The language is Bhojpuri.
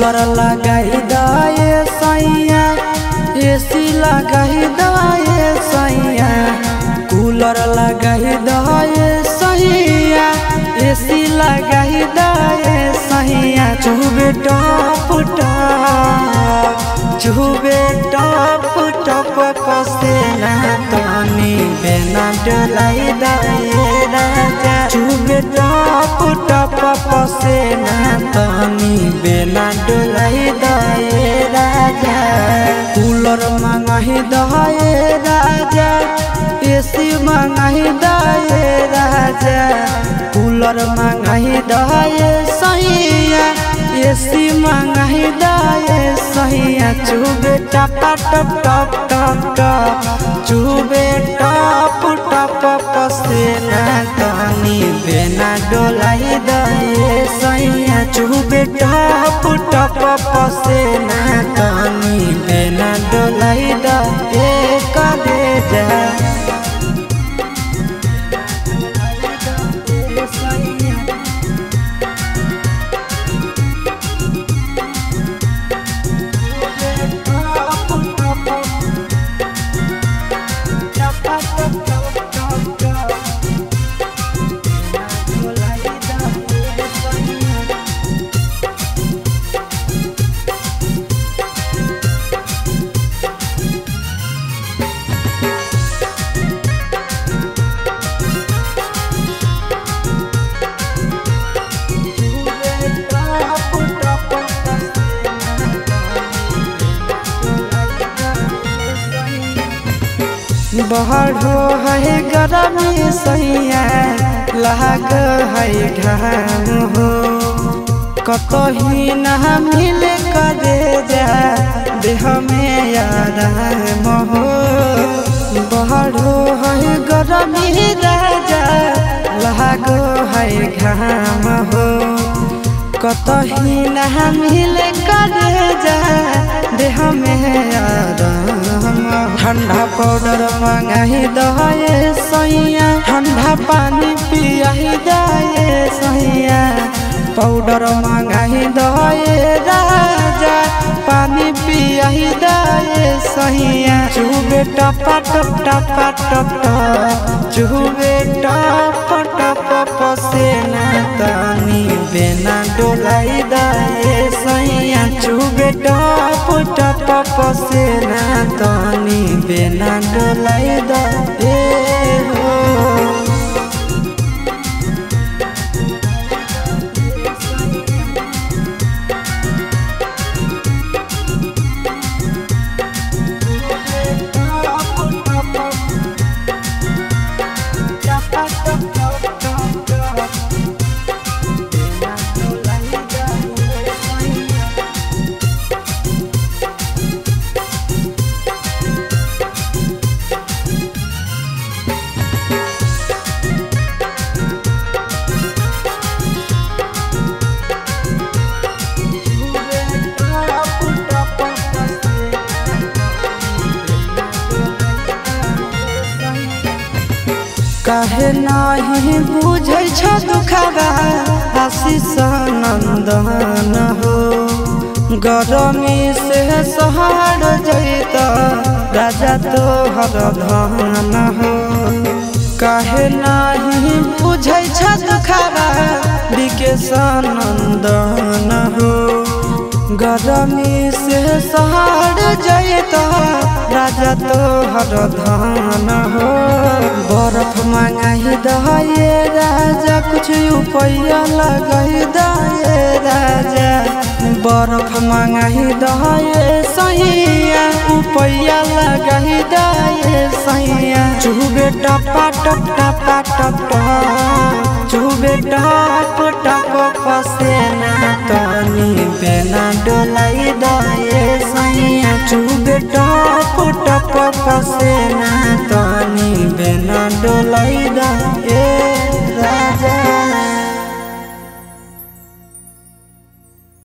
कूलर लगाई दाए सैया एसी लगाई दाए सैया कूलर लगाई दाए सैया एसी लगाई दाए सैया चुबे टप टप पसेना तनी बेना डोलाई दाए राजा चुबे टप पसेना तनी बेना डोलाई दाए राजा कूलर मंगाही दाए राजा एसी मंगाही दाए राजा कूलर मंगाही दाए सैया एसी मंगाही दाए सैया चुबे टप चुबे टप पसेना तनी बेना डोलाई दाए सैया चुबे टप पसेना तनी बेना डोलाई दाए कलेजा बहरो है गरमी सैया लाग है घाम हो कतही न मिल करे जा देह में आराम हो बहरो है गरमी राजा लाग है घाम हो कतही न मिल करे जा देह में आराम ठंडा पाउडर मंगाही दाए सैया ठंडा पानी पियाही दाए सैया पाउडर मंगाही दाए राजा पानी पियाही दाए सैया चुबे टप चुबे टप पसेना तनी बेना डोलाई दाए सैया चुबे टप पसेना तनी बेना डोलाई दाए हो काहे नहीं बुझै छ दुखबा आशीष नंदन हो गरमी से सहर जैता राजा तोहर धन हो काहे नहीं बुझै छ दुखबा विकेश नंदन हो गरमी से सहर जैता राजा तोहर धन हो बर्फ मंगाही दाए राजा कुछ रुपया लगाई दाए राजा बर्फ मंगाही दाए सैया रुपया लगाई दाए सैया चुबे टप चुबे टप पसेना तनी बेना डोलाई दाए सैया चुबे टप पसेना तनी बेना डोलाई दा।